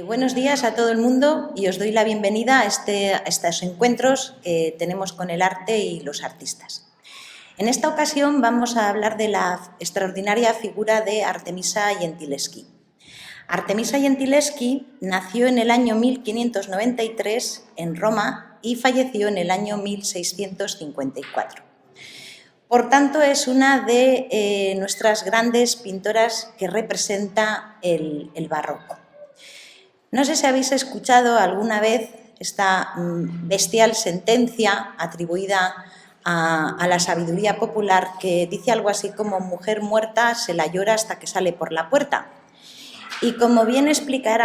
Buenos días a todo el mundo y os doy la bienvenida a estos encuentros que tenemos con el arte y los artistas. En esta ocasión vamos a hablar de la extraordinaria figura de Artemisa Gentileschi. Artemisa Gentileschi nació en el año 1593 en Roma y falleció en el año 1654. Por tanto, es una de nuestras grandes pintoras que representa el barroco. No sé si habéis escuchado alguna vez esta bestial sentencia atribuida a la sabiduría popular que dice algo así como: mujer muerta se la llora hasta que sale por la puerta. Y como bien explica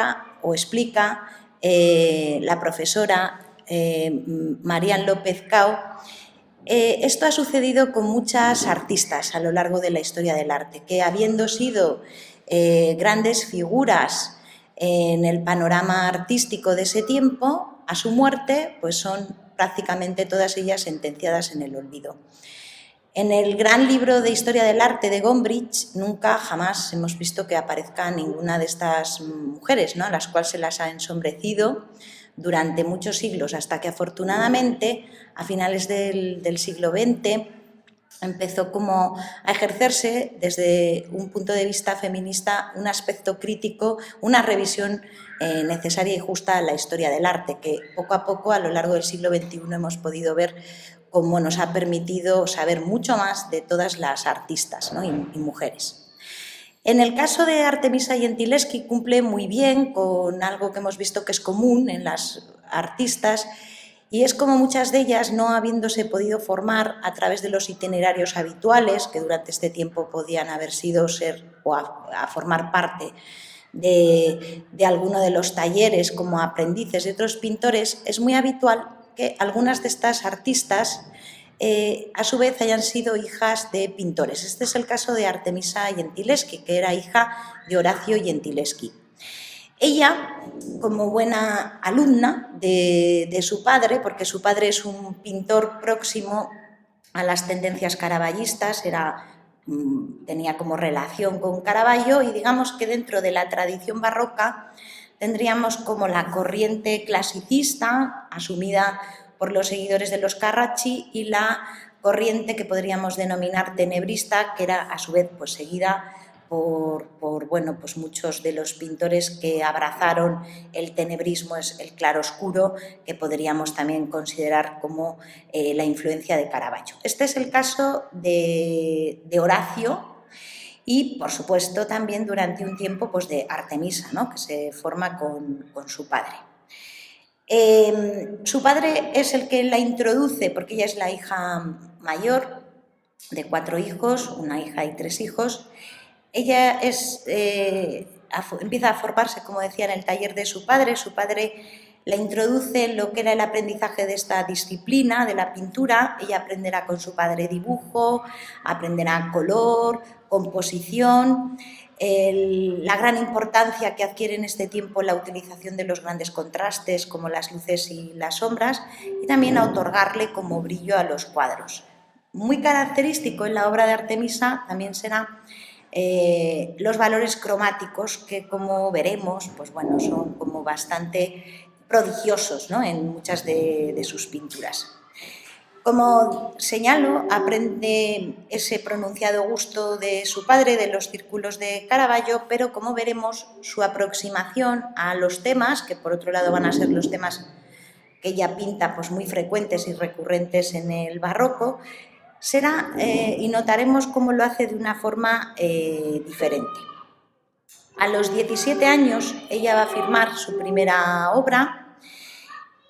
la profesora Marian López Cao, esto ha sucedido con muchas artistas a lo largo de la historia del arte, que habiendo sido grandes figuras en el panorama artístico de ese tiempo, a su muerte, pues son prácticamente todas ellas sentenciadas en el olvido. En el gran libro de Historia del Arte de Gombrich nunca jamás hemos visto que aparezca ninguna de estas mujeres, ¿no?, a las cuales se las ha ensombrecido durante muchos siglos, hasta que afortunadamente a finales del siglo XX empezó como a ejercerse desde un punto de vista feminista un aspecto crítico, una revisión necesaria y justa a la historia del arte, que poco a poco a lo largo del siglo XXI hemos podido ver cómo nos ha permitido saber mucho más de todas las artistas, ¿no?, y mujeres. En el caso de Artemisa Gentileschi cumple muy bien con algo que hemos visto que es común en las artistas, y es como muchas de ellas, no habiéndose podido formar a través de los itinerarios habituales, que durante este tiempo podían haber sido a formar parte de alguno de los talleres como aprendices de otros pintores, es muy habitual que algunas de estas artistas a su vez hayan sido hijas de pintores. Este es el caso de Artemisa Gentileschi, que era hija de Horacio Gentileschi. Ella, como buena alumna de su padre, porque su padre es un pintor próximo a las tendencias caravallistas, tenía como relación con Caravaggio, y digamos que dentro de la tradición barroca tendríamos como la corriente clasicista asumida por los seguidores de los Carracci y la corriente que podríamos denominar tenebrista, que era a su vez pues seguida por pues muchos de los pintores que abrazaron el tenebrismo, es el claroscuro, que podríamos también considerar como la influencia de Caravaggio. Este es el caso de Horacio y, por supuesto, también durante un tiempo pues de Artemisa, ¿no?, que se forma con su padre. Su padre es el que la introduce, porque ella es la hija mayor de 4 hijos, una hija y 3 hijos. Ella empieza a formarse, como decía, en el taller de su padre. Su padre la introduce en lo que era el aprendizaje de esta disciplina, de la pintura. Ella aprenderá con su padre dibujo, aprenderá color, composición, la gran importancia que adquiere en este tiempo la utilización de los grandes contrastes, como las luces y las sombras, y también a otorgarle como brillo a los cuadros. Muy característico en la obra de Artemisa también será los valores cromáticos, que, como veremos, pues bueno, son como bastante prodigiosos, ¿no?, en muchas de sus pinturas. Como señalo, aprende ese pronunciado gusto de su padre de los círculos de Caravaggio, pero, como veremos, su aproximación a los temas, que por otro lado van a ser los temas que ella pinta pues muy frecuentes y recurrentes en el barroco, será, y notaremos cómo lo hace de una forma diferente. A los 17 años ella va a firmar su primera obra,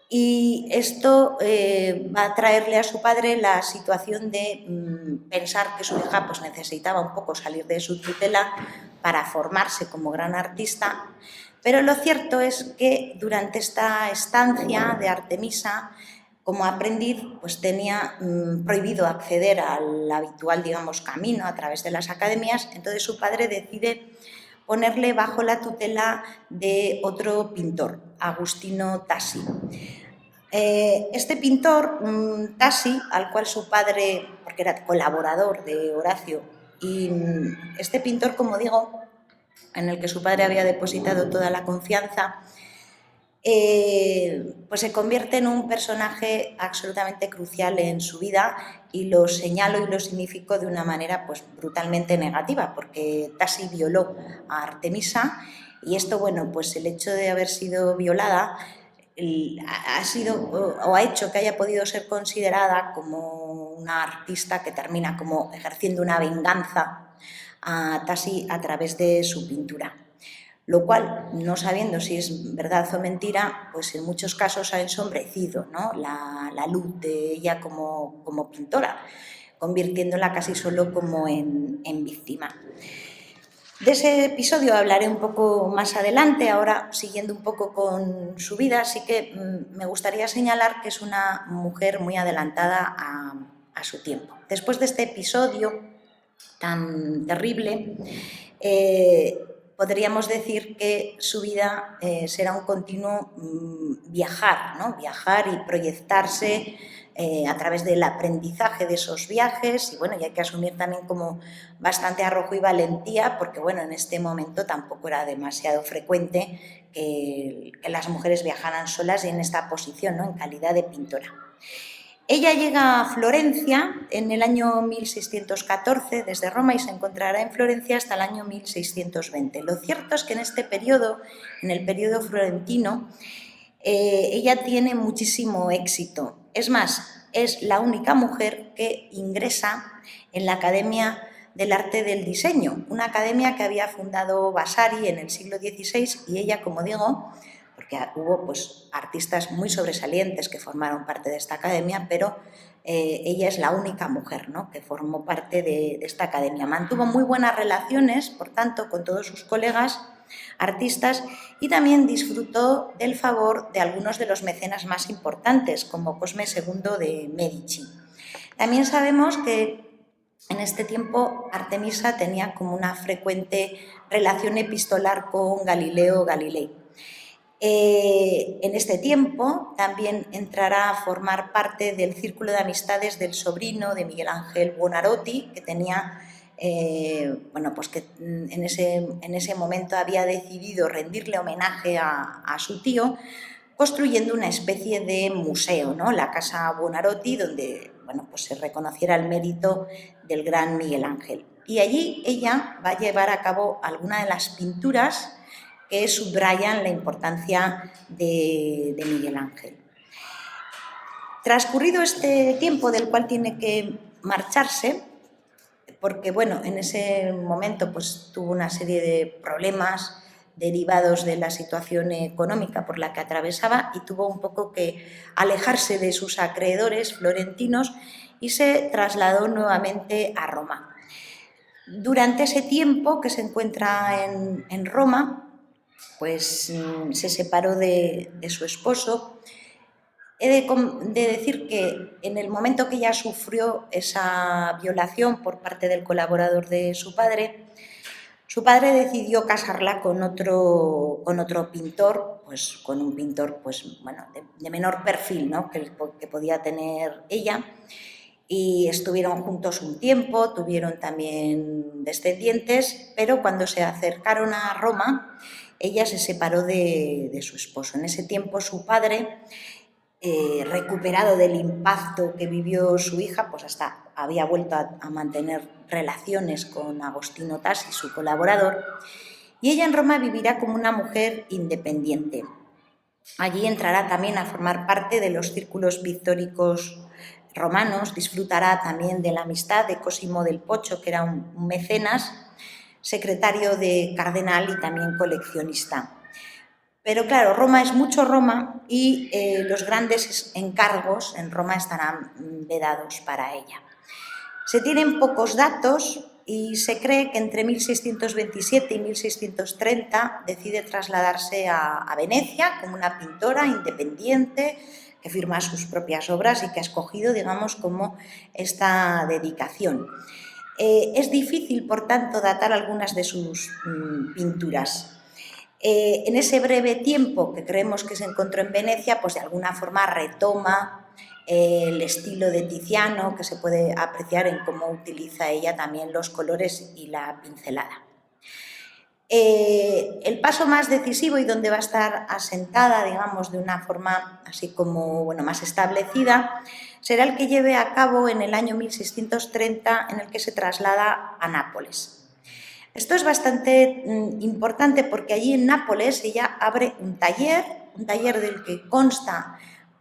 y esto va a traerle a su padre la situación de pensar que su hija pues necesitaba un poco salir de su tutela para formarse como gran artista, pero lo cierto es que durante esta estancia de Artemisa como aprendiz pues tenía prohibido acceder al habitual, digamos, camino a través de las academias. Entonces su padre decide ponerle bajo la tutela de otro pintor, Agustino Tassi. Este pintor, Tassi, al cual su padre, porque era colaborador de Horacio, y este pintor, como digo, en el que su padre había depositado toda la confianza, pues se convierte en un personaje absolutamente crucial en su vida, y lo señalo y lo significo de una manera pues brutalmente negativa, porque Tassi violó a Artemisa, y esto, bueno, pues el hecho de haber sido violada ha sido o ha hecho que haya podido ser considerada como una artista que termina como ejerciendo una venganza a Tassi a través de su pintura. Lo cual, no sabiendo si es verdad o mentira, pues en muchos casos ha ensombrecido, ¿no?, la luz de ella como pintora, convirtiéndola casi solo como en víctima. De ese episodio hablaré un poco más adelante. Ahora, siguiendo un poco con su vida, sí que me gustaría señalar que es una mujer muy adelantada a su tiempo. Después de este episodio tan terrible, podríamos decir que su vida será un continuo viajar, ¿no?, viajar y proyectarse a través del aprendizaje de esos viajes, y bueno, y hay que asumir también como bastante arrojo y valentía, porque bueno, en este momento tampoco era demasiado frecuente que las mujeres viajaran solas y en esta posición, ¿no?, en calidad de pintora. Ella llega a Florencia en el año 1614 desde Roma, y se encontrará en Florencia hasta el año 1620. Lo cierto es que en este periodo, en el periodo florentino, ella tiene muchísimo éxito. Es más, es la única mujer que ingresa en la Academia del Arte del Diseño, una academia que había fundado Vasari en el siglo XVI, y ella, como digo, porque hubo pues artistas muy sobresalientes que formaron parte de esta academia, pero ella es la única mujer, ¿no?, que formó parte de esta academia. Mantuvo muy buenas relaciones, por tanto, con todos sus colegas artistas, y también disfrutó del favor de algunos de los mecenas más importantes, como Cosme II de Medici. También sabemos que en este tiempo Artemisa tenía como una frecuente relación epistolar con Galileo Galilei. En este tiempo también entrará a formar parte del círculo de amistades del sobrino de Miguel Ángel Buonarroti, que tenía, bueno, pues que en ese momento había decidido rendirle homenaje a su tío, construyendo una especie de museo, ¿no?, la Casa Buonarroti, donde, bueno, pues se reconociera el mérito del gran Miguel Ángel. Y allí ella va a llevar a cabo algunas de las pinturas que subrayan la importancia de Miguel Ángel. Transcurrido este tiempo del cual tiene que marcharse, porque bueno, en ese momento pues tuvo una serie de problemas derivados de la situación económica por la que atravesaba, y tuvo un poco que alejarse de sus acreedores florentinos y se trasladó nuevamente a Roma. Durante ese tiempo que se encuentra en Roma, pues se separó de su esposo. He de decir que en el momento que ella sufrió esa violación por parte del colaborador de su padre decidió casarla con otro pintor, pues con un pintor pues, bueno, de menor perfil, ¿no?, que podía tener ella, y estuvieron juntos un tiempo, tuvieron también descendientes, pero cuando se acercaron a Roma, ella se separó de su esposo. En ese tiempo su padre, recuperado del impacto que vivió su hija, pues hasta había vuelto a mantener relaciones con Agostino Tassi, su colaborador, y ella en Roma vivirá como una mujer independiente. Allí entrará también a formar parte de los círculos pictóricos romanos, disfrutará también de la amistad de Cosimo del Pocho, que era un mecenas, secretario de cardenal y también coleccionista. Pero claro, Roma es mucho Roma, y los grandes encargos en Roma estarán vedados para ella. Se tienen pocos datos y se cree que entre 1627 y 1630 decide trasladarse a Venecia como una pintora independiente que firma sus propias obras y que ha escogido, digamos, como esta dedicación. Es difícil, por tanto, datar algunas de sus pinturas. En ese breve tiempo que creemos que se encontró en Venecia, pues de alguna forma retoma el estilo de Tiziano, que se puede apreciar en cómo utiliza ella también los colores y la pincelada. El paso más decisivo y donde va a estar asentada, digamos, de una forma así como, bueno, más establecida, será el que lleve a cabo en el año 1630, en el que se traslada a Nápoles. Esto es bastante importante porque allí en Nápoles ella abre un taller del que consta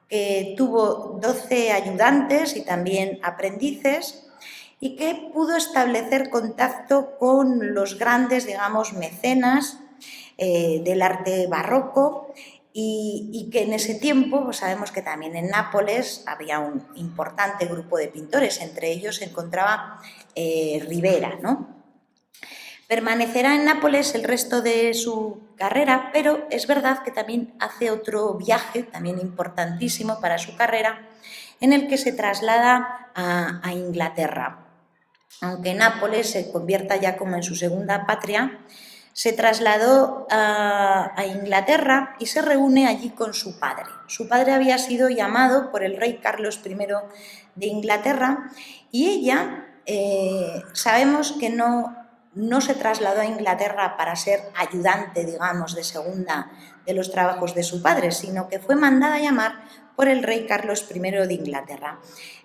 que tuvo 12 ayudantes y también aprendices, y que pudo establecer contacto con los grandes, digamos, mecenas del arte barroco, y que en ese tiempo, pues sabemos que también en Nápoles había un importante grupo de pintores, entre ellos se encontraba Ribera, ¿no? Permanecerá en Nápoles el resto de su carrera, pero es verdad que también hace otro viaje, también importantísimo para su carrera, en el que se traslada a Inglaterra. Aunque Nápoles se convierta ya como en su segunda patria, se trasladó a Inglaterra y se reúne allí con su padre. Su padre había sido llamado por el rey Carlos I de Inglaterra, y ella, sabemos que no se trasladó a Inglaterra para ser ayudante, digamos, de segunda de los trabajos de su padre, sino que fue mandada a llamar por el rey Carlos I de Inglaterra.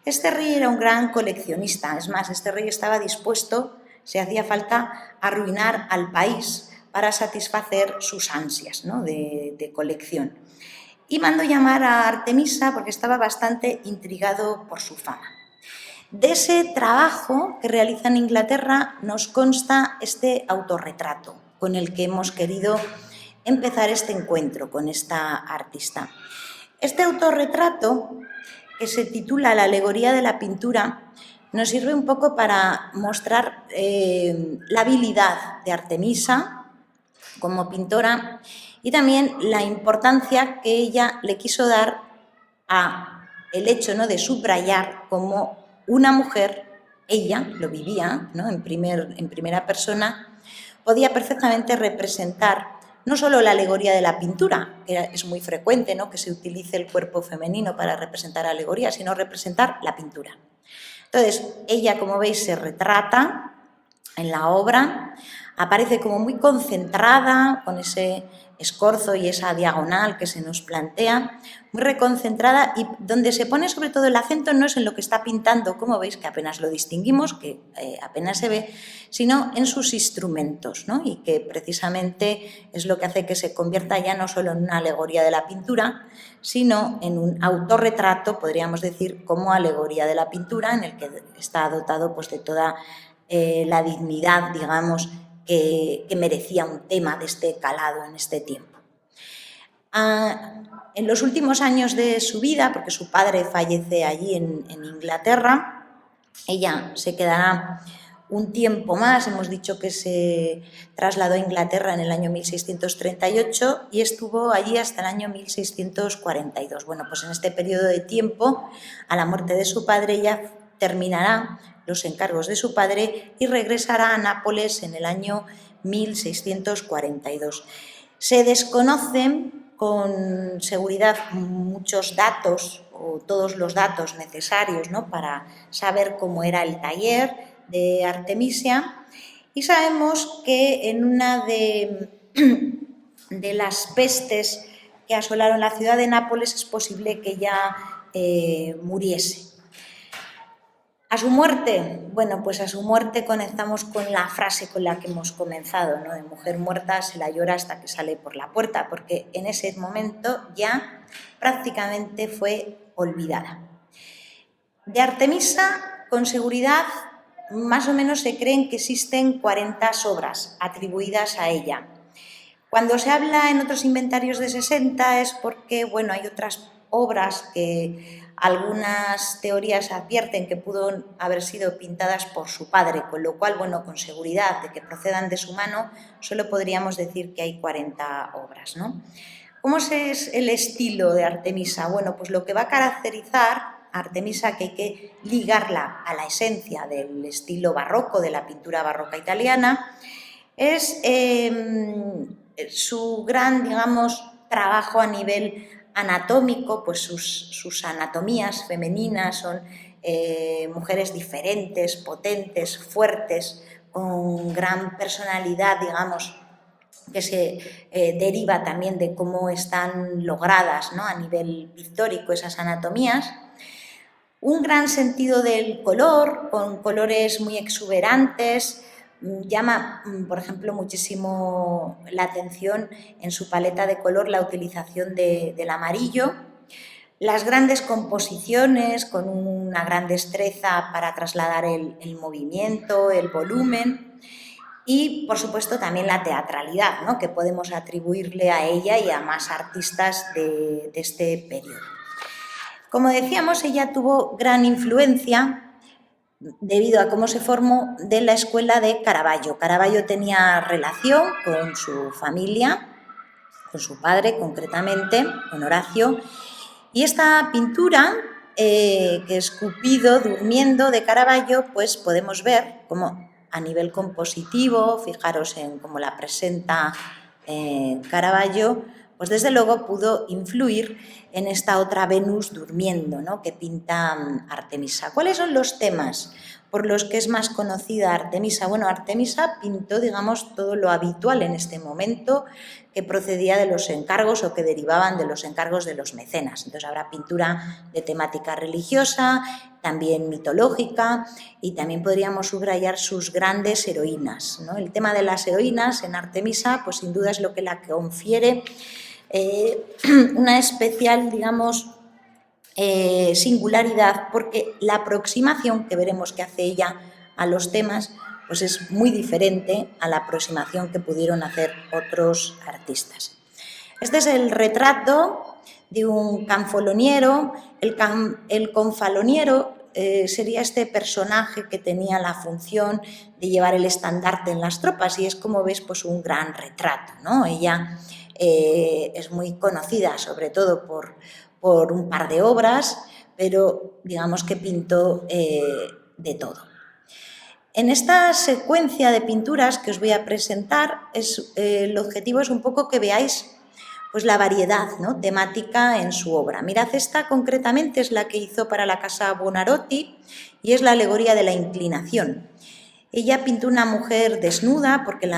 Este rey era un gran coleccionista, es más, este rey estaba dispuesto, si hacía falta, a arruinar al país para satisfacer sus ansias, ¿no?, de colección. Y mandó llamar a Artemisa porque estaba bastante intrigado por su fama. De ese trabajo que realiza en Inglaterra nos consta este autorretrato con el que hemos querido empezar este encuentro con esta artista. Este autorretrato, que se titula La alegoría de la pintura, nos sirve un poco para mostrar la habilidad de Artemisa como pintora y también la importancia que ella le quiso dar a el hecho, ¿no?, de subrayar como una mujer, ella lo vivía, ¿no?, en primera persona, podía perfectamente representar no solo la alegoría de la pintura, que es muy frecuente, ¿no?, que se utilice el cuerpo femenino para representar alegoría, sino representar la pintura. Entonces, ella, como veis, se retrata en la obra, aparece como muy concentrada, con ese escorzo y esa diagonal que se nos plantea, muy reconcentrada, y donde se pone sobre todo el acento no es en lo que está pintando, como veis, que apenas lo distinguimos, que apenas se ve, sino en sus instrumentos, ¿no?, y que precisamente es lo que hace que se convierta ya no solo en una alegoría de la pintura, sino en un autorretrato, podríamos decir, como alegoría de la pintura, en el que está dotado, pues, de toda la dignidad, digamos, que merecía un tema de este calado en este tiempo. En los últimos años de su vida, porque su padre fallece allí en Inglaterra, ella se quedará un tiempo más. Hemos dicho que se trasladó a Inglaterra en el año 1638 y estuvo allí hasta el año 1642. Bueno, pues en este periodo de tiempo, a la muerte de su padre, ella terminará los encargos de su padre y regresará a Nápoles en el año 1642. Se desconocen con seguridad muchos datos, o todos los datos necesarios, ¿no?, para saber cómo era el taller de Artemisia, y sabemos que en una de las pestes que asolaron la ciudad de Nápoles es posible que ella muriese. A su muerte, bueno, pues a su muerte conectamos con la frase con la que hemos comenzado, ¿no?, de mujer muerta se la llora hasta que sale por la puerta, porque en ese momento ya prácticamente fue olvidada. De Artemisa, con seguridad, más o menos se creen que existen 40 obras atribuidas a ella. Cuando se habla en otros inventarios de 60 es porque, bueno, hay otras obras que algunas teorías advierten que pudo haber sido pintadas por su padre, con lo cual, bueno, con seguridad de que procedan de su mano, solo podríamos decir que hay 40 obras, ¿no? ¿Cómo es el estilo de Artemisa? Bueno, pues lo que va a caracterizar a Artemisa, que hay que ligarla a la esencia del estilo barroco, de la pintura barroca italiana, es su gran, digamos, trabajo a nivel anatómico, pues sus anatomías femeninas son mujeres diferentes, potentes, fuertes, con gran personalidad, digamos, que se deriva también de cómo están logradas, ¿no?, a nivel pictórico esas anatomías. Un gran sentido del color, con colores muy exuberantes. Llama, por ejemplo, muchísimo la atención en su paleta de color la utilización del amarillo. Las grandes composiciones con una gran destreza para trasladar el movimiento, el volumen y, por supuesto, también la teatralidad, ¿no?, que podemos atribuirle a ella y a más artistas de este periodo. Como decíamos, ella tuvo gran influencia debido a cómo se formó de la escuela de Caravaggio. Caravaggio tenía relación con su familia, con su padre concretamente, con Horacio, y esta pintura, que es Cupido durmiendo, de Caravaggio, pues podemos ver cómo a nivel compositivo, fijaros en cómo la presenta Caravaggio, pues desde luego pudo influir en esta otra Venus durmiendo, ¿no?, que pinta Artemisa. ¿Cuáles son los temas por los que es más conocida Artemisa? Bueno, Artemisa pintó, digamos, todo lo habitual en este momento que procedía de los encargos o que derivaban de los encargos de los mecenas. Entonces habrá pintura de temática religiosa, también mitológica, y también podríamos subrayar sus grandes heroínas, ¿no? El tema de las heroínas en Artemisa, pues sin duda es lo que la confiere una especial, digamos, singularidad, porque la aproximación que veremos que hace ella a los temas pues es muy diferente a la aproximación que pudieron hacer otros artistas. Este es el retrato de un canfaloniero. El confaloniero sería este personaje que tenía la función de llevar el estandarte en las tropas, y es, como ves, pues un gran retrato, ¿no? Ella es muy conocida sobre todo por un par de obras, pero digamos que pintó de todo. En esta secuencia de pinturas que os voy a presentar, el objetivo es un poco que veáis pues la variedad, ¿no?, temática en su obra. Mirad, esta concretamente es la que hizo para la Casa Buonarroti y es la alegoría de la inclinación. Ella pintó una mujer desnuda porque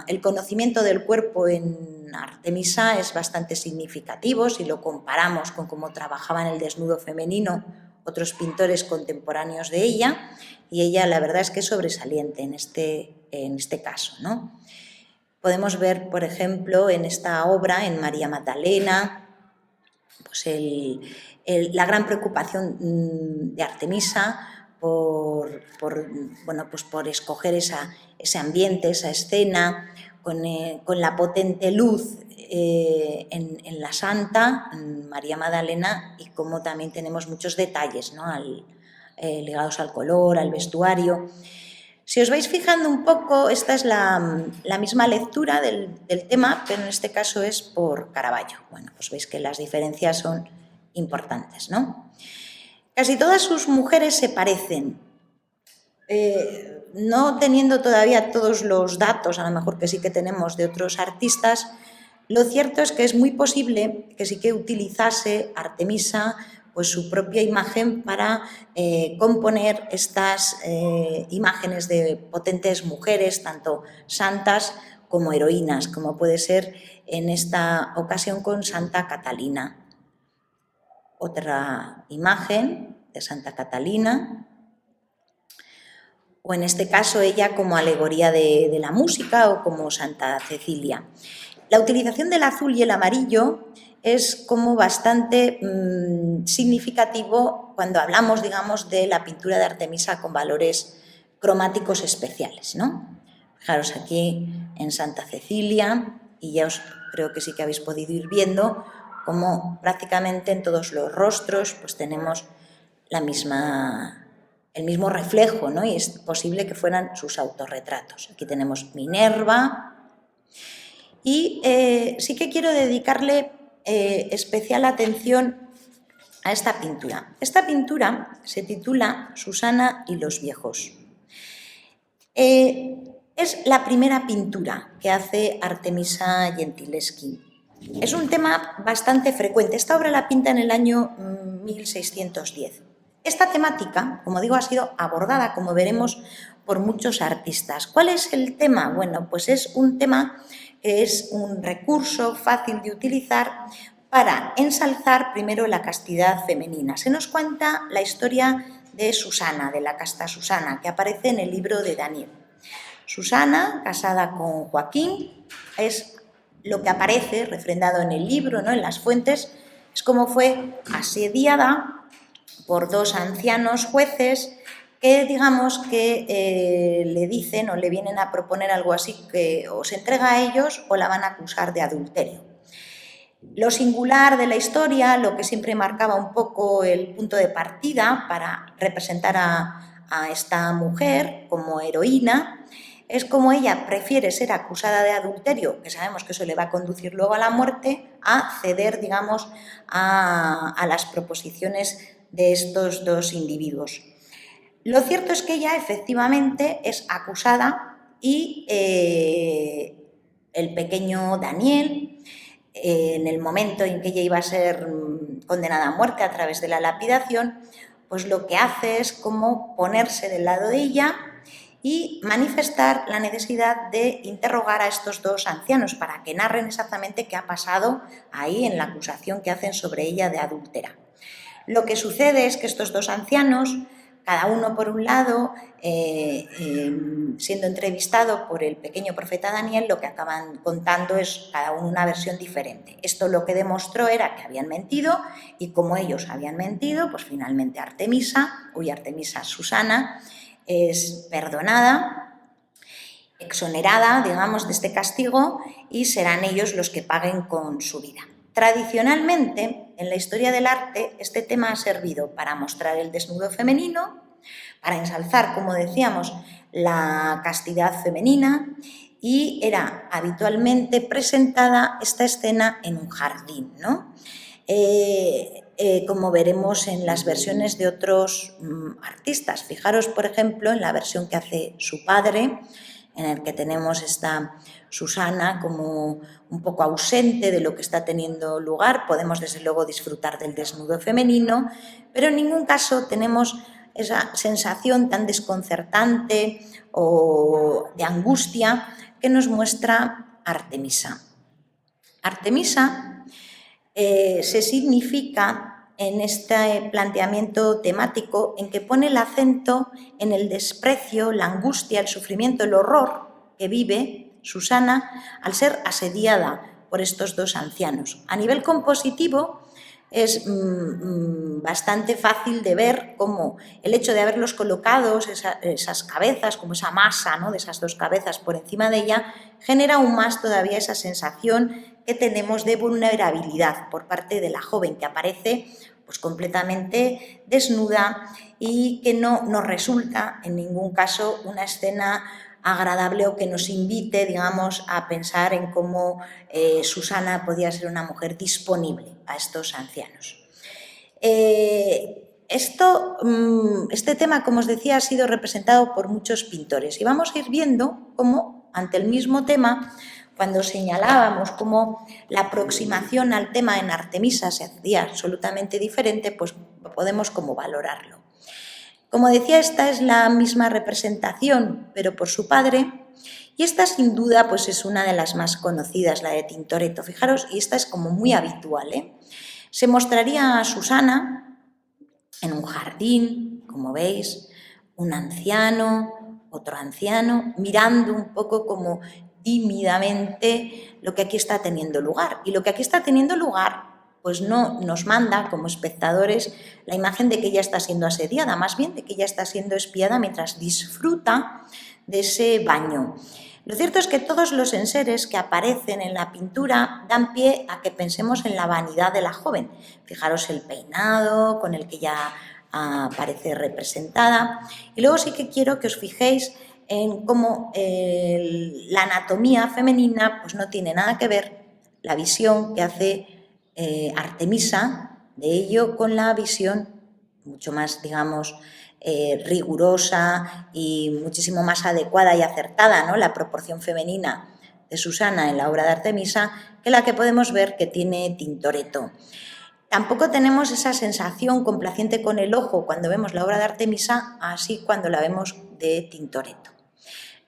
el conocimiento del cuerpo en Artemisa es bastante significativo si lo comparamos con cómo trabajaban el desnudo femenino otros pintores contemporáneos de ella, y ella la verdad es que es sobresaliente en este caso, ¿no? Podemos ver, por ejemplo, en esta obra, en María Magdalena, pues la gran preocupación de Artemisa por escoger ese ambiente, esa escena, con la potente luz en la Santa, en María Magdalena, y como también tenemos muchos detalles, ¿no?, ligados al color, al vestuario. Si os vais fijando un poco, esta es la misma lectura del tema, pero en este caso es por Caravaggio. Bueno, pues veis que las diferencias son importantes, ¿no? Casi todas sus mujeres se parecen, no teniendo todavía todos los datos, a lo mejor que sí que tenemos de otros artistas. Lo cierto es que es muy posible que sí que utilizase Artemisa pues su propia imagen para componer estas imágenes de potentes mujeres, tanto santas como heroínas, como puede ser en esta ocasión con Santa Catalina. Otra imagen de Santa Catalina, o en este caso ella como alegoría de la música o como Santa Cecilia. La utilización del azul y el amarillo es como bastante significativo cuando hablamos, digamos, de la pintura de Artemisa con valores cromáticos especiales, ¿no? Fijaros aquí en Santa Cecilia, y ya os creo que sí que habéis podido ir viendo cómo prácticamente en todos los rostros pues tenemos el mismo reflejo, ¿no? Y es posible que fueran sus autorretratos. Aquí tenemos Minerva, y sí que quiero dedicarle especial atención a esta pintura. Esta pintura se titula Susana y los viejos. Es la primera pintura que hace Artemisa Gentileschi. Es un tema bastante frecuente. Esta obra la pinta en el año 1610. Esta temática, como digo, ha sido abordada, como veremos, por muchos artistas. ¿Cuál es el tema? Bueno, pues es un tema es un recurso fácil de utilizar para ensalzar primero la castidad femenina. Se nos cuenta la historia de Susana, de la casta Susana, que aparece en el libro de Daniel. Susana, casada con Joaquín, es lo que aparece refrendado en el libro, ¿no?, en las fuentes, es como fue asediada por dos ancianos jueces que, digamos, que le dicen o le vienen a proponer algo así, que o se entrega a ellos o la van a acusar de adulterio. Lo singular de la historia, lo que siempre marcaba un poco el punto de partida para representar a esta mujer como heroína, es como ella prefiere ser acusada de adulterio, que sabemos que eso le va a conducir luego a la muerte, a ceder, digamos, a las proposiciones de estos dos individuos. Lo cierto es que ella efectivamente es acusada y el pequeño Daniel, en el momento en que ella iba a ser condenada a muerte a través de la lapidación, pues lo que hace es como ponerse del lado de ella y manifestar la necesidad de interrogar a estos dos ancianos para que narren exactamente qué ha pasado ahí en la acusación que hacen sobre ella de adúltera. Lo que sucede es que estos dos ancianos, cada uno por un lado, siendo entrevistado por el pequeño profeta Daniel, lo que acaban contando es cada uno una versión diferente. Esto lo que demostró era que habían mentido y como ellos habían mentido, pues finalmente Artemisa Susana, es perdonada, exonerada, digamos, de este castigo y serán ellos los que paguen con su vida. Tradicionalmente, en la historia del arte, este tema ha servido para mostrar el desnudo femenino, para ensalzar, como decíamos, la castidad femenina y era habitualmente presentada esta escena en un jardín, ¿no? Como veremos en las versiones de otros artistas. Fijaros, por ejemplo, en la versión que hace su padre, en el que tenemos esta Susana como un poco ausente de lo que está teniendo lugar. Podemos, desde luego, disfrutar del desnudo femenino, pero en ningún caso tenemos esa sensación tan desconcertante o de angustia que nos muestra Artemisa. Artemisa se significa en este planteamiento temático en que pone el acento en el desprecio, la angustia, el sufrimiento, el horror que vive Susana al ser asediada por estos dos ancianos. A nivel compositivo es bastante fácil de ver cómo el hecho de haberlos colocado, esas cabezas, como esa masa, ¿no?, de esas dos cabezas por encima de ella, genera aún más todavía esa sensación que tenemos de vulnerabilidad por parte de la joven, que aparece pues completamente desnuda y que no nos resulta en ningún caso una escena agradable o que nos invite, digamos, a pensar en cómo Susana podía ser una mujer disponible a estos ancianos. Este tema, como os decía, ha sido representado por muchos pintores y vamos a ir viendo cómo, ante el mismo tema, cuando señalábamos cómo la aproximación al tema en Artemisa se hacía absolutamente diferente, pues podemos como valorarlo. Como decía, esta es la misma representación, pero por su padre, y esta sin duda pues es una de las más conocidas, la de Tintoretto. Fijaros, y esta es como muy habitual, ¿eh? Se mostraría a Susana en un jardín, como veis, un anciano, otro anciano, mirando un poco como tímidamente lo que aquí está teniendo lugar. Y lo que aquí está teniendo lugar pues no nos manda como espectadores la imagen de que ella está siendo asediada, más bien de que ella está siendo espiada mientras disfruta de ese baño. Lo cierto es que todos los enseres que aparecen en la pintura dan pie a que pensemos en la vanidad de la joven. Fijaros el peinado con el que ella aparece representada. Y luego sí que quiero que os fijéis en cómo la anatomía femenina pues no tiene nada que ver la visión que hace Artemisa de ello con la visión mucho más, digamos, rigurosa y muchísimo más adecuada y acertada, ¿no?, la proporción femenina de Susana en la obra de Artemisa que la que podemos ver que tiene Tintoretto. Tampoco tenemos esa sensación complaciente con el ojo cuando vemos la obra de Artemisa, así cuando la vemos de Tintoretto.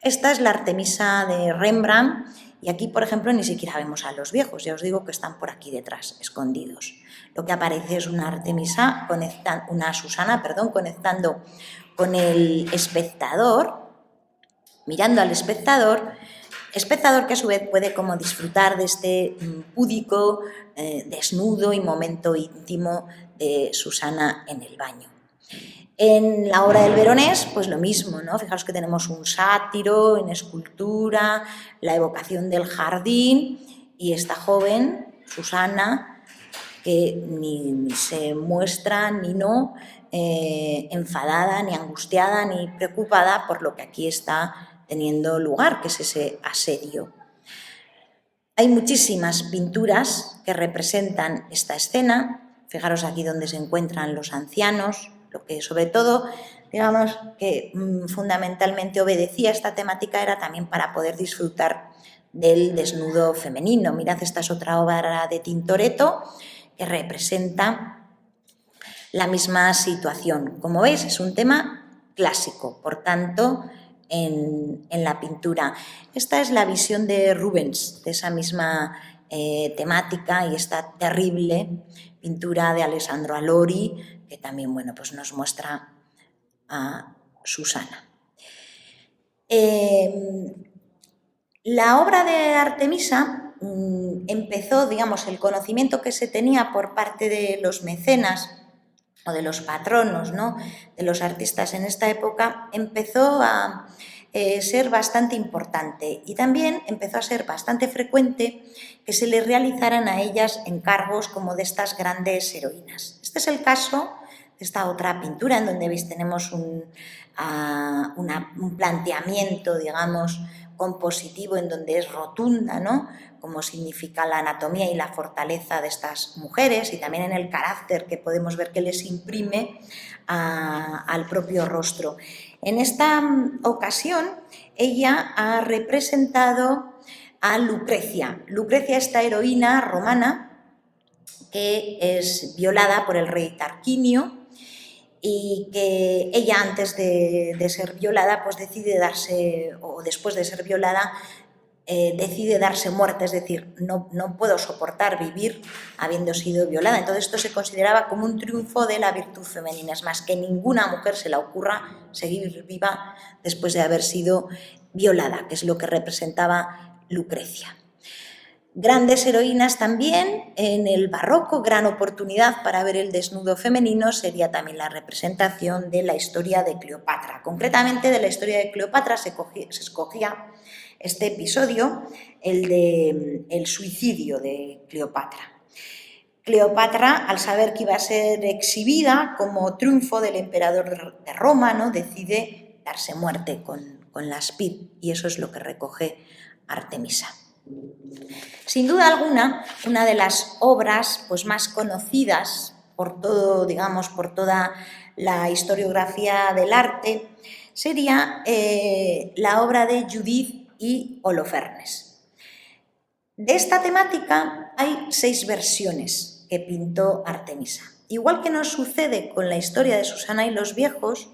Esta es la Artemisa de Rembrandt Y aquí, por ejemplo, ni siquiera vemos a los viejos, ya os digo que están por aquí detrás, escondidos. Lo que aparece es una Artemisa, una Susana, conectando con el espectador, mirando al espectador que a su vez puede como disfrutar de este púdico, desnudo y momento íntimo de Susana en el baño. En la obra del Veronés, pues lo mismo, ¿no? Fijaos que tenemos un sátiro en escultura, la evocación del jardín y esta joven, Susana, que ni se muestra ni no enfadada, ni angustiada, ni preocupada por lo que aquí está teniendo lugar, que es ese asedio. Hay muchísimas pinturas que representan esta escena. Fijaros aquí donde se encuentran los ancianos, lo que sobre todo, digamos, que fundamentalmente obedecía a esta temática era también para poder disfrutar del desnudo femenino. Mirad, esta es otra obra de Tintoretto que representa la misma situación. Como veis, es un tema clásico, por tanto, en la pintura. Esta es la visión de Rubens de esa misma temática y esta terrible pintura de Alessandro Allori, que también, bueno, pues nos muestra a Susana. La obra de Artemisa empezó, digamos, el conocimiento que se tenía por parte de los mecenas o de los patronos, ¿no?, de los artistas en esta época, empezó a ser bastante importante y también empezó a ser bastante frecuente que se les realizaran a ellas encargos como de estas grandes heroínas. Este es el caso de esta otra pintura en donde veis tenemos un planteamiento, digamos, compositivo en donde es rotunda, ¿no?, como significa la anatomía y la fortaleza de estas mujeres y también en el carácter que podemos ver que les imprime al propio rostro. En esta ocasión ella ha representado a Lucrecia. Lucrecia, esta heroína romana que es violada por el rey Tarquinio y que ella antes de ser violada pues decide darse, o después de ser violada, decide darse muerte, es decir, no puedo soportar vivir habiendo sido violada. Entonces esto se consideraba como un triunfo de la virtud femenina, es más, que ninguna mujer se le ocurra seguir viva después de haber sido violada, que es lo que representaba Lucrecia. Grandes heroínas también en el barroco, gran oportunidad para ver el desnudo femenino sería también la representación de la historia de Cleopatra. Concretamente de la historia de Cleopatra se escogía este episodio, el del suicidio de Cleopatra. Cleopatra, al saber que iba a ser exhibida como triunfo del emperador de Roma, ¿no?, decide darse muerte con la Spid, y eso es lo que recoge Artemisa. Sin duda alguna, una de las obras pues, más conocidas por todo, digamos, por toda la historiografía del arte sería la obra de Judith y Holofernes. De esta temática hay 6 versiones que pintó Artemisa. Igual que nos sucede con la historia de Susana y los viejos,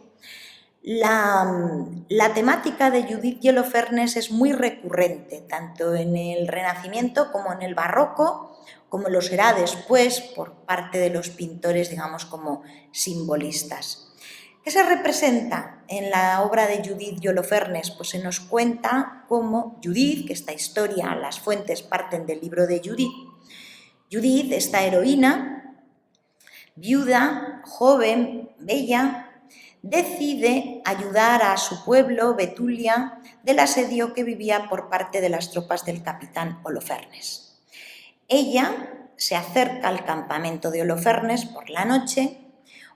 la temática de Judith y Holofernes es muy recurrente, tanto en el Renacimiento como en el Barroco, como lo será después por parte de los pintores, digamos, como simbolistas. ¿Qué se representa en la obra de Judith y Holofernes? Pues se nos cuenta cómo Judith, que esta historia, las fuentes parten del libro de Judith, Judith, esta heroína, viuda, joven, bella, decide ayudar a su pueblo, Betulia, del asedio que vivía por parte de las tropas del capitán Holofernes. Ella se acerca al campamento de Holofernes por la noche,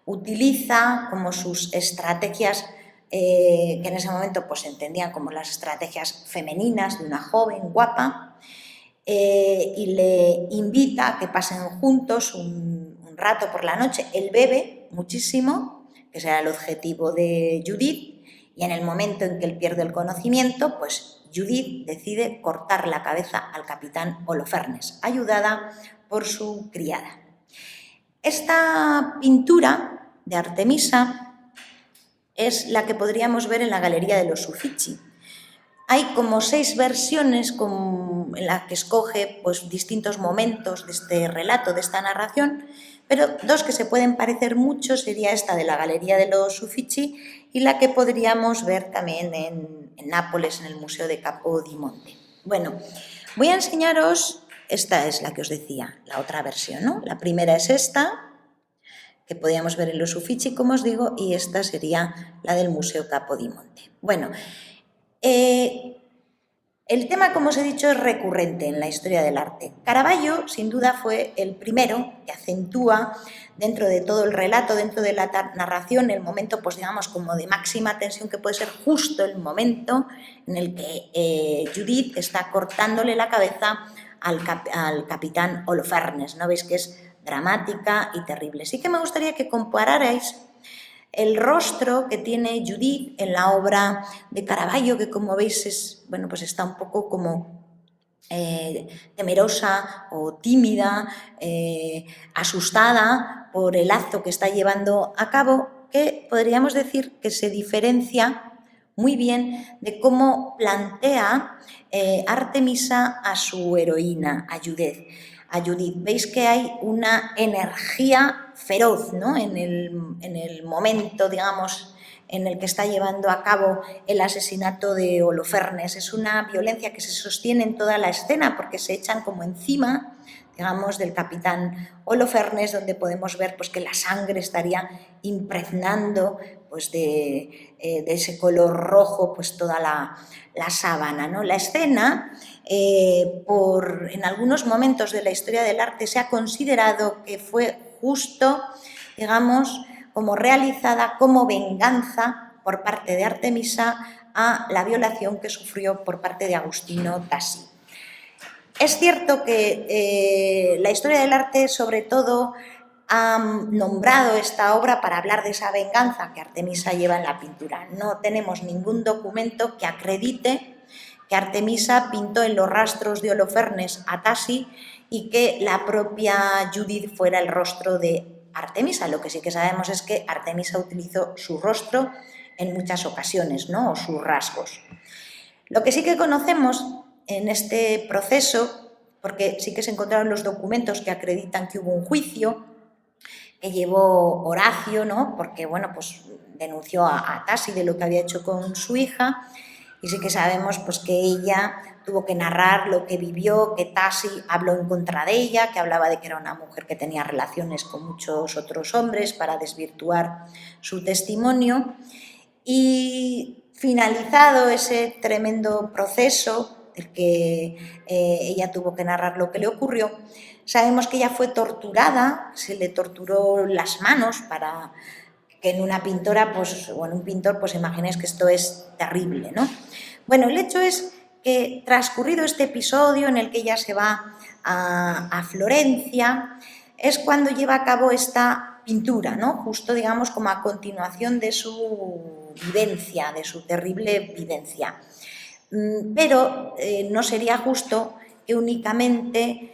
utiliza como sus estrategias, que en ese momento pues, se entendían como las estrategias femeninas de una joven guapa, y le invita a que pasen juntos un rato por la noche. Él bebe muchísimo, que será el objetivo de Judith, y en el momento en que él pierde el conocimiento, pues Judith decide cortar la cabeza al capitán Holofernes, ayudada por su criada. Esta pintura de Artemisa es la que podríamos ver en la Galería de los Uffizi. Hay como 6 versiones en la que escoge pues, distintos momentos de este relato, de esta narración, pero dos que se pueden parecer mucho sería esta de la Galería de los Uffizi y la que podríamos ver también en Nápoles, en el Museo de Capodimonte. Bueno, voy a enseñaros, esta es la que os decía, la otra versión, ¿no? La primera es esta, que podíamos ver en los Uffizi, como os digo, y esta sería la del Museo Capodimonte. Bueno, el tema, como os he dicho, es recurrente en la historia del arte. Caravaggio, sin duda, fue el primero que acentúa dentro de todo el relato, dentro de la narración, el momento, pues digamos, como de máxima tensión, que puede ser justo el momento en el que Judith está cortándole la cabeza al capitán Holofernes, ¿no? Veis que es dramática y terrible. Sí que me gustaría que compararais el rostro que tiene Judith en la obra de Caravaggio, que como veis es, bueno, pues está un poco como temerosa o tímida, asustada por el acto que está llevando a cabo, que podríamos decir que se diferencia muy bien de cómo plantea Artemisa a su heroína, a Judith. Veis que hay una energía feroz, ¿no? en el momento, digamos, en el que está llevando a cabo el asesinato de Holofernes. Es una violencia que se sostiene en toda la escena porque se echan como encima, digamos, del capitán Holofernes, donde podemos ver pues, que la sangre estaría impregnando pues, de ese color rojo pues, toda la sábana, ¿no? La escena, en algunos momentos de la historia del arte, se ha considerado que fue justo, digamos, como realizada como venganza por parte de Artemisa a la violación que sufrió por parte de Agustino Tassi. Es cierto que la historia del arte, sobre todo, ha nombrado esta obra para hablar de esa venganza que Artemisa lleva en la pintura. No tenemos ningún documento que acredite que Artemisa pintó en los rastros de Holofernes a Tassi y que la propia Judith fuera el rostro de Artemisa. Lo que sí que sabemos es que Artemisa utilizó su rostro en muchas ocasiones, ¿no? O sus rasgos. Lo que sí que conocemos en este proceso, porque sí que se encontraron los documentos que acreditan que hubo un juicio que llevó Horacio, ¿no? Porque bueno, pues denunció a Tassi de lo que había hecho con su hija, y sí que sabemos pues, que ella tuvo que narrar lo que vivió, que Tassi habló en contra de ella, que hablaba de que era una mujer que tenía relaciones con muchos otros hombres para desvirtuar su testimonio. Y finalizado ese tremendo proceso, el que ella tuvo que narrar lo que le ocurrió, sabemos que ella fue torturada, se le torturó las manos para que en una pintora, pues, o en un pintor, pues imaginéis que esto es terrible, ¿no? Bueno, el hecho es que transcurrido este episodio en el que ella se va a Florencia, es cuando lleva a cabo esta pintura, ¿no? Justo, digamos, como a continuación de su vivencia, de su terrible vivencia. Pero no sería justo que únicamente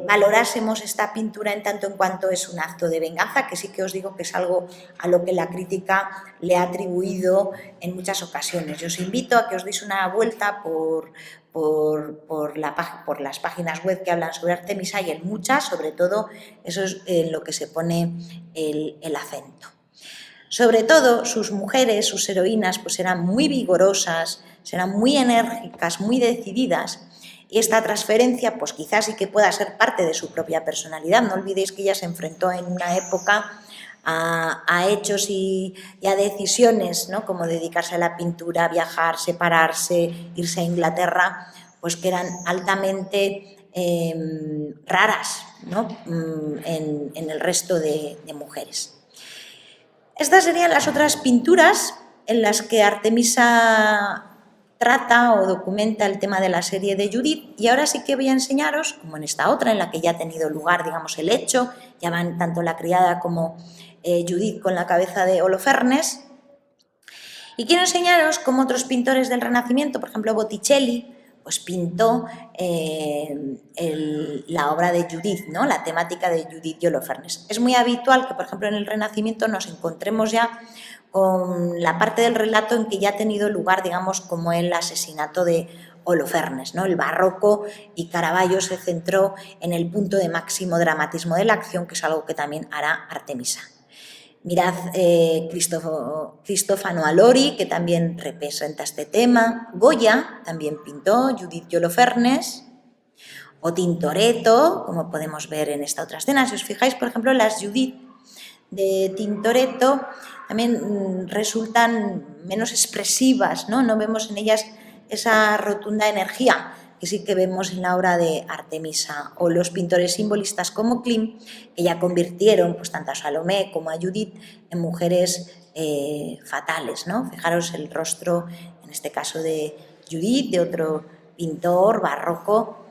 valorásemos esta pintura en tanto en cuanto es un acto de venganza, que sí que os digo que es algo a lo que la crítica le ha atribuido en muchas ocasiones. Yo os invito a que os deis una vuelta por las páginas web que hablan sobre Artemisa, y en muchas, sobre todo, eso es en lo que se pone el acento. Sobre todo, sus mujeres, sus heroínas, pues eran muy vigorosas, eran muy enérgicas, muy decididas, y esta transferencia, pues quizás sí que pueda ser parte de su propia personalidad. No olvidéis que ella se enfrentó en una época a hechos y a decisiones, ¿no? Como dedicarse a la pintura, viajar, separarse, irse a Inglaterra, pues que eran altamente raras, ¿no? en el resto de mujeres. Estas serían las otras pinturas en las que Artemisa trata o documenta el tema de la serie de Judith, y ahora sí que voy a enseñaros, como en esta otra en la que ya ha tenido lugar, digamos, el hecho, ya van tanto la criada como Judith con la cabeza de Holofernes, y quiero enseñaros cómo otros pintores del Renacimiento, por ejemplo Botticelli, pues pintó la obra de Judith, ¿no? La temática de Judith y Holofernes. Es muy habitual que, por ejemplo, en el Renacimiento nos encontremos ya con la parte del relato en que ya ha tenido lugar, digamos, como el asesinato de Holofernes, ¿no? El barroco y Caravaggio se centró en el punto de máximo dramatismo de la acción, que es algo que también hará Artemisa. Mirad Cristofano Alori, que también representa este tema. Goya también pintó Judith y Holofernes. O Tintoretto, como podemos ver en esta otra escena. Si os fijáis, por ejemplo, las Judith de Tintoretto también resultan menos expresivas, ¿no? No vemos en ellas esa rotunda energía que sí que vemos en la obra de Artemisa, o los pintores simbolistas como Klimt, que ya convirtieron pues, tanto a Salomé como a Judith en mujeres fatales, ¿no? Fijaros el rostro, en este caso de Judith, de otro pintor barroco,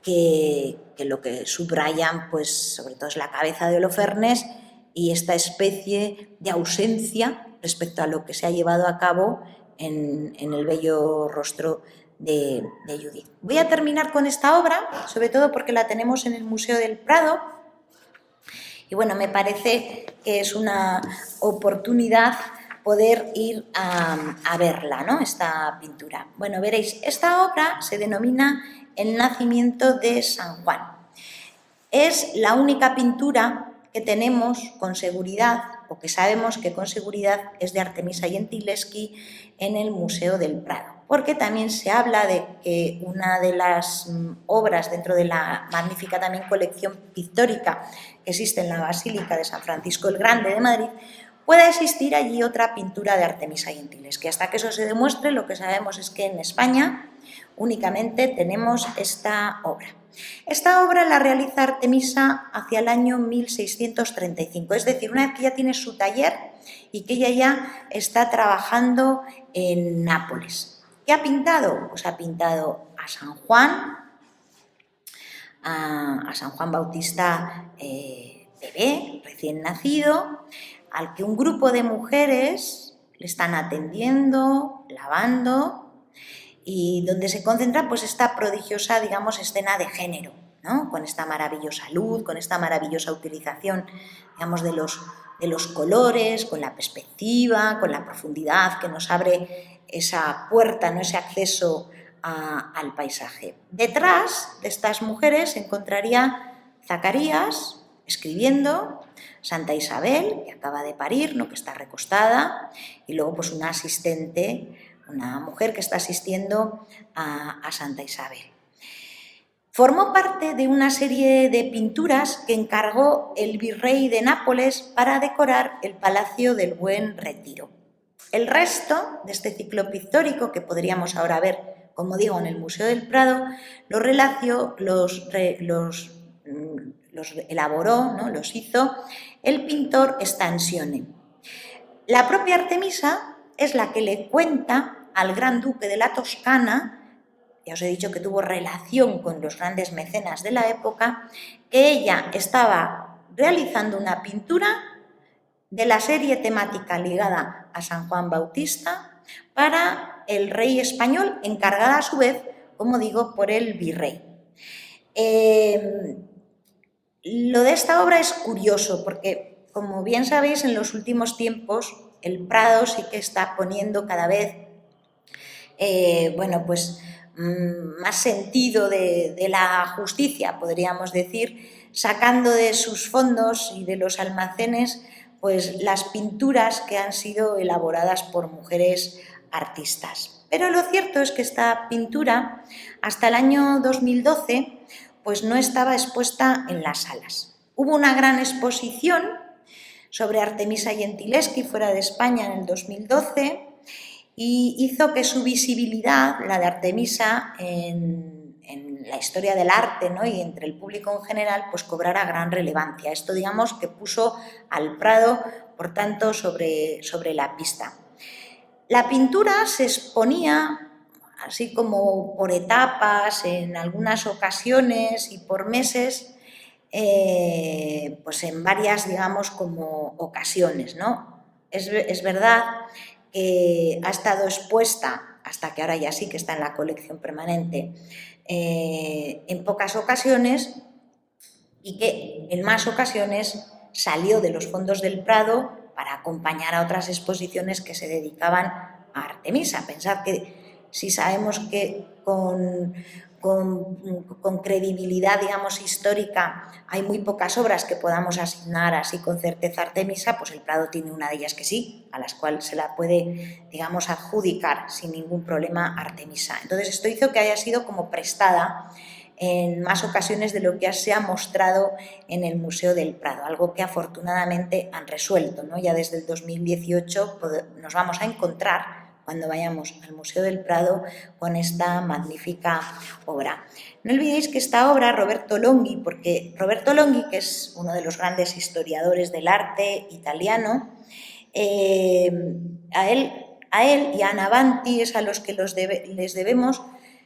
que lo que subrayan, pues, sobre todo es la cabeza de Holofernes y esta especie de ausencia respecto a lo que se ha llevado a cabo en el bello rostro de Judith. Voy a terminar con esta obra, sobre todo porque la tenemos en el Museo del Prado, y bueno, me parece que es una oportunidad poder ir a verla, ¿no? Esta pintura. Bueno, veréis, esta obra se denomina El nacimiento de San Juan. Es la única pintura que tenemos con seguridad, o que sabemos que con seguridad es de Artemisa Gentileschi en el Museo del Prado, porque también se habla de que una de las obras dentro de la magnífica también colección pictórica que existe en la Basílica de San Francisco el Grande de Madrid, pueda existir allí otra pintura de Artemisa Gentileschi. Hasta que eso se demuestre, lo que sabemos es que en España únicamente tenemos esta obra. Esta obra la realiza Artemisa hacia el año 1635, es decir, una vez que ya tiene su taller y que ella ya está trabajando en Nápoles. ¿Qué ha pintado? Pues ha pintado a San Juan, a San Juan Bautista bebé, recién nacido, al que un grupo de mujeres le están atendiendo, lavando, y donde se concentra pues esta prodigiosa, digamos, escena de género, ¿no? Con esta maravillosa luz, con esta maravillosa utilización, digamos, de los colores, con la perspectiva, con la profundidad que nos abre esa puerta, ¿no? Ese acceso al paisaje. Detrás de estas mujeres se encontraría Zacarías escribiendo, Santa Isabel, que acaba de parir, ¿no? Que está recostada, y luego pues una asistente, una mujer que está asistiendo a Santa Isabel. Formó parte de una serie de pinturas que encargó el virrey de Nápoles para decorar el Palacio del Buen Retiro. El resto de este ciclo pictórico, que podríamos ahora ver, como digo, en el Museo del Prado, los elaboró, ¿no? Los hizo el pintor Stansione. La propia Artemisa es la que le cuenta al gran duque de la Toscana, ya os he dicho que tuvo relación con los grandes mecenas de la época, que ella estaba realizando una pintura de la serie temática ligada a San Juan Bautista para el rey español, encargada a su vez, como digo, por el virrey. Lo de esta obra es curioso porque, como bien sabéis, en los últimos tiempos el Prado sí que está poniendo cada vez más sentido de la justicia, podríamos decir, sacando de sus fondos y de los almacenes pues las pinturas que han sido elaboradas por mujeres artistas. Pero lo cierto es que esta pintura, hasta el año 2012, pues no estaba expuesta en las salas. Hubo una gran exposición sobre Artemisa Gentileschi fuera de España en el 2012 y hizo que su visibilidad, la de Artemisa, en la historia del arte, ¿no? Y entre el público en general, pues cobrara gran relevancia. Esto, digamos, que puso al Prado, por tanto, sobre la pista. La pintura se exponía así como por etapas, en algunas ocasiones y por meses, pues en varias, digamos, como ocasiones, ¿no? Es verdad que ha estado expuesta, hasta que ahora ya sí que está en la colección permanente, en pocas ocasiones, y que en más ocasiones salió de los fondos del Prado para acompañar a otras exposiciones que se dedicaban a Artemisa. Pensad que si sabemos que con credibilidad, digamos, histórica, hay muy pocas obras que podamos asignar así con certeza a Artemisa, pues el Prado tiene una de ellas que sí, a las cuales se la puede, digamos, adjudicar sin ningún problema a Artemisa. Entonces, esto hizo que haya sido como prestada en más ocasiones de lo que se ha mostrado en el Museo del Prado, algo que afortunadamente han resuelto, ¿no? Ya desde el 2018 nos vamos a encontrar cuando vayamos al Museo del Prado con esta magnífica obra. No olvidéis que esta obra, Roberto Longhi, porque Roberto Longhi, que es uno de los grandes historiadores del arte italiano, a él y a Anna Banti es a los que les debemos,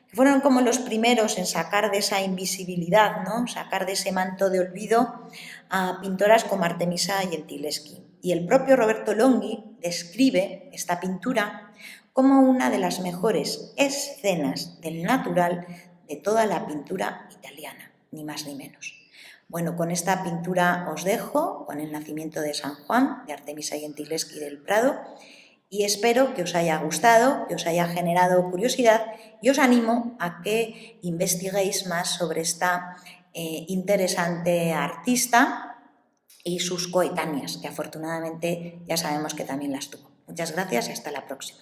que fueron como los primeros en sacar de esa invisibilidad, ¿no? Sacar de ese manto de olvido a pintoras como Artemisa Gentileschi. Y el propio Roberto Longhi describe esta pintura como una de las mejores escenas del natural de toda la pintura italiana, ni más ni menos. Bueno, con esta pintura os dejo, con el nacimiento de San Juan, de Artemisa Gentileschi del Prado, y espero que os haya gustado, que os haya generado curiosidad y os animo a que investiguéis más sobre esta interesante artista y sus coetáneas, que afortunadamente ya sabemos que también las tuvo. Muchas gracias y hasta la próxima.